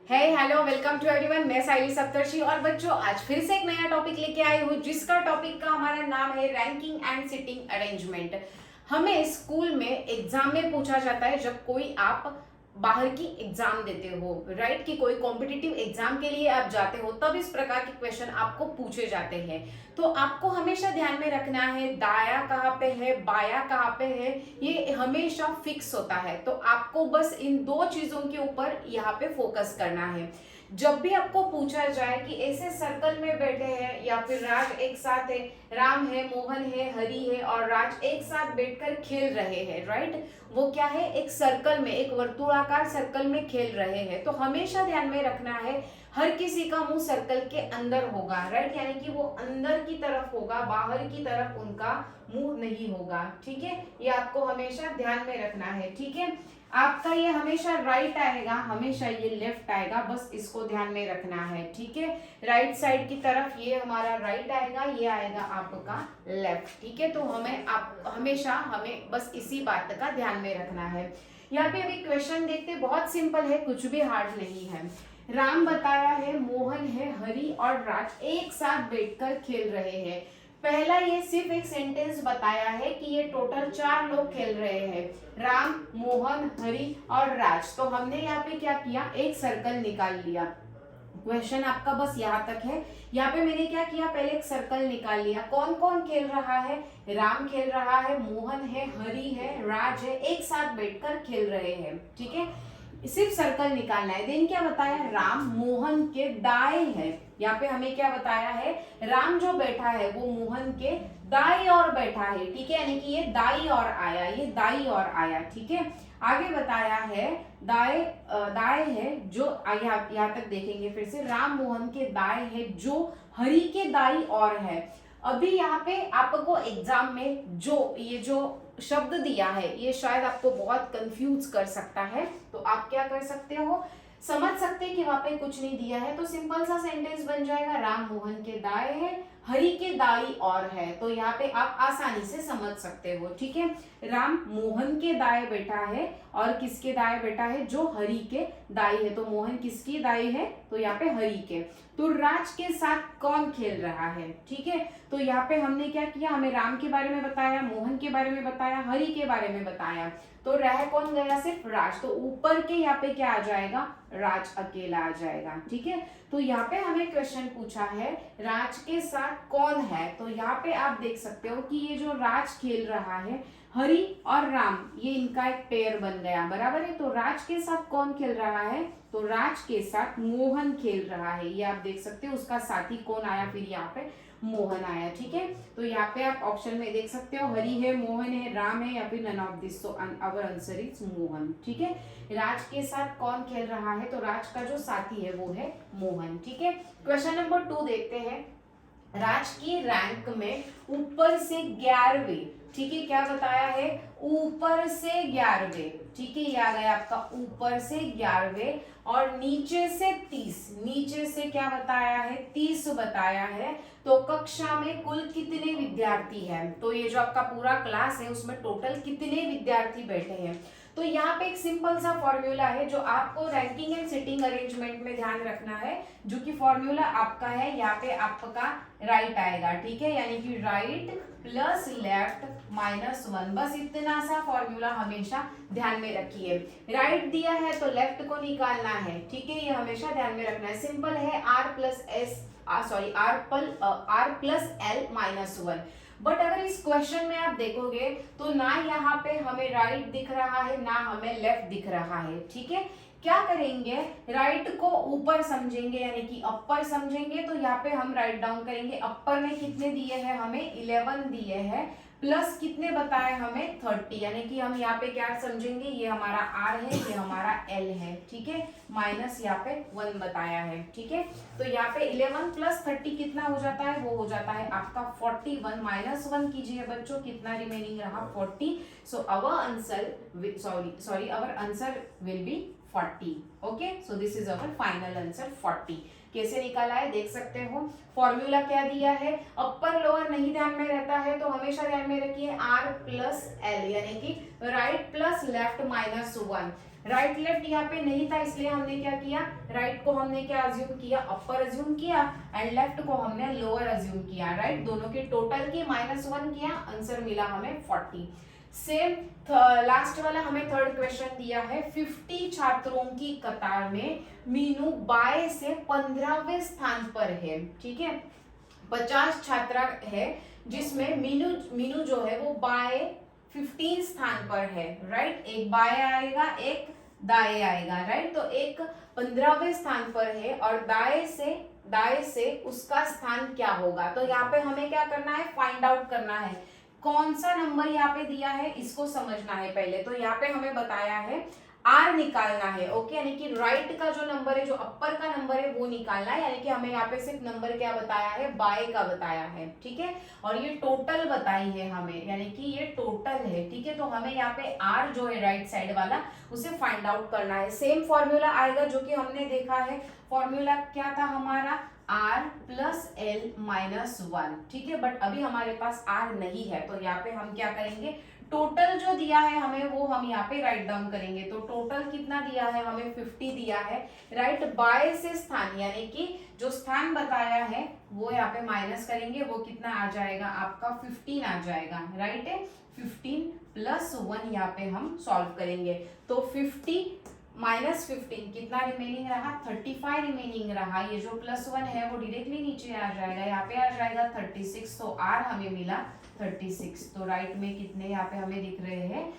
है hello welcome to everyone. मैं साइली सप्तर्षि और बच्चों आज फिर से एक नया टॉपिक लेके आई हूँ जिसका टॉपिक का हमारा नाम है रैंकिंग एंड सिटिंग अरेंजमेंट। हमें स्कूल में एग्जाम में पूछा जाता है जब कोई आप बाहर की एग्जाम देते हो, राइट, कि कोई कॉम्पिटिटिव एग्जाम के लिए आप जाते हो तब इस प्रकार के क्वेश्चन आपको पूछे जाते हैं। तो आपको हमेशा ध्यान में रखना है दाया कहाँ पे है बाया कहाँ पे है, ये हमेशा फिक्स होता है। तो आपको बस इन दो चीजों के ऊपर यहाँ पे फोकस करना है। जब भी आपको पूछा जाए कि ऐसे सर्कल में बैठे हैं या फिर राज एक साथ है, राम है, मोहन है, हरि है और राज एक साथ बैठकर खेल रहे हैं, राइट, वो क्या है, एक सर्कल में, एक वर्तुलाकार सर्कल में खेल रहे हैं। तो हमेशा ध्यान में रखना है हर किसी का मुंह सर्कल के अंदर होगा, राइट, यानी कि वो अंदर की तरफ होगा, बाहर की तरफ उनका मुंह नहीं होगा। ठीक है, ये आपको हमेशा ध्यान में रखना है। ठीक है, आपका ये हमेशा राइट आएगा, हमेशा ये लेफ्ट आएगा, बस इसको ध्यान में रखना है। ठीक है, राइट साइड की तरफ ये हमारा राइट आएगा, ये आएगा आपका लेफ्ट। ठीक है, तो हमें बस इसी बात का ध्यान में रखना है। यहाँ पे अभी क्वेश्चन देखते, बहुत सिंपल है, कुछ भी हार्ड नहीं है। राम बताया है, मोहन है, हरि और राज एक साथ बैठकर खेल रहे हैं। पहला ये सिर्फ एक सेंटेंस बताया है कि ये टोटल 4 लोग खेल रहे हैं, राम, मोहन, हरि और राज। तो हमने यहाँ पे क्या किया, एक सर्कल निकाल लिया। क्वेश्चन आपका बस यहाँ तक है। यहाँ पे मैंने क्या किया, पहले एक सर्कल निकाल लिया। कौन कौन खेल रहा है, राम खेल रहा है, मोहन है, हरि है, राज है, एक साथ बैठकर खेल रहे हैं। ठीक है, सिर्फ सर्कल निकालना है। देन क्या बताया, राम मोहन के दाएं है। यहाँ पे हमें क्या बताया है, राम जो बैठा है वो मोहन के दाई ओर बैठा है। ठीक है, यानी कि ये दाई ओर आया, ये दाई ओर आया। ठीक है, आगे बताया है दाएं है जो, यहाँ तक देखेंगे फिर से, राम मोहन के दाएं है जो हरि के दाई ओर है। अभी यहाँ पे आपको एग्जाम में जो शब्द दिया है ये शायद आपको बहुत कंफ्यूज कर सकता है। तो आप क्या कर सकते हो, समझ सकते हैं कि वहां पे कुछ नहीं दिया है तो सिंपल सा सेंटेंस बन जाएगा, राम मोहन के दाएं है, हरि के दाई और है। तो यहाँ पे आप आसानी से समझ सकते हो। ठीक है, राम मोहन के दाएं बैठा है और किसके दाएं बैठा है, जो हरि के दाई है। तो मोहन किसकी दाई है, तो यहाँ पे हरि के। तो राज के साथ कौन खेल रहा है। ठीक है, तो यहाँ पे हमने क्या किया, हमें राम के बारे में बताया, मोहन के बारे में बताया, हरि के बारे में बताया। तो रह कौन गया, सिर्फ राज। तो ऊपर के यहाँ पे क्या आ जाएगा, राज अकेला आ जाएगा। ठीक है, तो यहाँ पे हमें क्वेश्चन पूछा है राज के साथ कौन है। तो यहाँ पे आप देख सकते हो कि ये जो राज खेल रहा है, हरि और राम, ये इनका एक पेयर बन गया, बराबर है। तो राज के साथ कौन खेल रहा है, तो राज के साथ मोहन खेल रहा है। ये आप देख सकते हो, उसका साथी कौन आया, फिर यहाँ पे मोहन आया। ठीक है, तो यहाँ पे आप ऑप्शन में देख सकते हो हरि है, मोहन है, राम है या फिर none of this. So our answer is Mohan. ठीक है, राज के साथ कौन खेल रहा है, तो राज का जो साथी है वो है मोहन। ठीक है, क्वेश्चन नंबर 2 देखते हैं। राज की रैंक में ऊपर से 11वें, ठीक है, क्या बताया है, ऊपर से 11वें। ठीक है, ये आ गया आपका ऊपर से 11वें और नीचे से 30। नीचे से क्या बताया है, 30 बताया है। तो कक्षा में कुल कितने विद्यार्थी हैं, तो ये जो आपका पूरा क्लास है उसमें टोटल कितने विद्यार्थी बैठे हैं। तो यहाँ पे एक सिंपल सा फॉर्मूला है जो आपको रैंकिंग एंड सिटिंग अरेंजमेंट में ध्यान रखना है, जो कि फॉर्मूला आपका है, यहाँ पे आपका राइट आएगा। ठीक है, यानी कि राइट प्लस लेफ्ट माइनस 1, बस इतना सा फॉर्मूला हमेशा ध्यान में रखिए। राइट दिया है तो लेफ्ट को निकालना है। ठीक है, ये हमेशा ध्यान में रखना है। सिंपल है, R plus L minus 1। But अगर इस क्वेश्चन में आप देखोगे तो ना यहाँ पे हमें राइट दिख रहा है ना हमें लेफ्ट दिख रहा है। ठीक है, क्या करेंगे, राइट को ऊपर समझेंगे यानी कि अपर समझेंगे। तो यहाँ पे हम राइट डाउन करेंगे, अपर में कितने दिए हैं, हमें 11 दिए हैं, प्लस कितने बताए हमें 30, यानी कि हम यहाँ पे क्या समझेंगे, ये हमारा आर है, ये हमारा एल है। ठीक है, माइनस यहाँ पे 1 बताया है। ठीक है, तो यहाँ पे 11 प्लस 30 कितना हो जाता है, वो हो जाता है आपका 41। माइनस 1 कीजिए बच्चों, कितना रिमेनिंग रहा, 40। So our answer will be 40। Okay, so this is our final answer 40। कैसे निकाला है देख सकते हो। फॉर्मूला क्या दिया है, अपर लोअर नहीं ध्यान में रहता है तो हमेशा ध्यान में रखिए आर प्लस एल, यानी कि right plus left minus 1। Right left यहाँ पे नहीं था, इसलिए हमने क्या किया, राइट को हमने क्या अज्यूम किया, अपर अज्यूम किया, एंड लेफ्ट को हमने लोअर अज्यूम किया, राइट। दोनों के टोटल की -1 किया, आंसर मिला हमें 40। सेम लास्ट वाला हमें थर्ड क्वेश्चन दिया है, 50 छात्रों की कतार में मीनू बाएं से 15वें स्थान पर है, ठीक है। 50 छात्रा है जिसमें मीनू जो है वो बाएं 15 स्थान पर है, राइट। एक बाएं आएगा, एक दाएं आएगा, राइट। तो एक 15वें स्थान पर है और दाएं से उसका स्थान क्या होगा। तो यहाँ पे हमें क्या करना है, फाइंड आउट करना है कौन सा नंबर यहाँ पे दिया है, इसको समझना है पहले। तो यहाँ पे हमें बताया है आर निकालना है, ओके। यानी कि राइट का जो नंबर है, जो अपर का नंबर है वो निकालना है। यानी कि हमें यहाँ पे सिर्फ नंबर क्या बताया है, बाय का बताया है, ठीक है। और ये टोटल बताई है हमें, यानी कि ये टोटल है, ठीक है। तो हमें यहाँ पे आर जो है राइट साइड वाला, उसे फाइंड आउट करना है। सेम फॉर्मूला आएगा जो कि हमने देखा है। फॉर्मूला क्या था हमारा, r प्लस l माइनस 1, ठीक है। बट अभी हमारे पास r नहीं है, तो यहाँ पे हम क्या करेंगे, टोटल जो दिया है हमें वो हम यहाँ पे राइट डाउन करेंगे। तो टोटल कितना दिया है हमें, 50 दिया है, राइट। बाय से स्थान यानी कि जो स्थान बताया है वो यहाँ पे माइनस करेंगे, वो कितना आ जाएगा आपका 15 आ जाएगा, राइट है। 15 प्लस 1 यहाँ पे हम सॉल्व करेंगे। तो 50 माइनस 15 कितना रिमेनिंग रहा, 35 रिमेनिंग रहा। ये जो +1 है वो डायरेक्टली नीचे आ जाएगा, यहाँ पे आ जाएगा 36। तो आर हमें मिला 36। तो राइट में कितने यहाँ पे हमें दिख रहे हैं,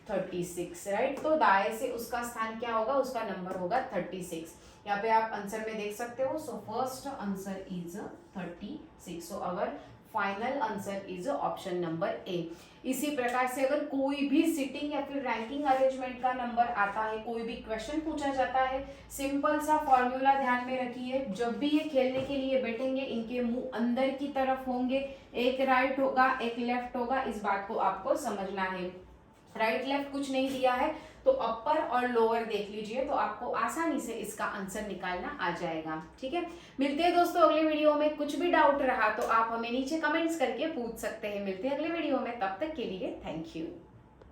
36, राइट। तो दाएं से उसका स्थान क्या होगा, उसका नंबर होगा 36। यहाँ पे आप आंसर में देख सकते हो। So first answer is 36। So our final answer is option number A. इसी प्रकार से अगर कोई भी सिटिंग या फिर रैंकिंग अरेंजमेंट का नंबर आता है, कोई भी क्वेश्चन पूछा जाता है, सिंपल सा फॉर्मूला ध्यान में रखिए। जब भी ये खेलने के लिए बैठेंगे, इनके मुंह अंदर की तरफ होंगे, एक राइट होगा एक लेफ्ट होगा, इस बात को आपको समझना है। राइट लेफ्ट कुछ नहीं दिया है, तो अपर और लोअर देख लीजिए, तो आपको आसानी से इसका आंसर निकालना आ जाएगा, ठीक है। मिलते हैं दोस्तों अगले वीडियो में। कुछ भी डाउट रहा तो आप हमें नीचे कमेंट्स करके पूछ सकते हैं। मिलते हैं अगले वीडियो में, तब तक के लिए थैंक यू।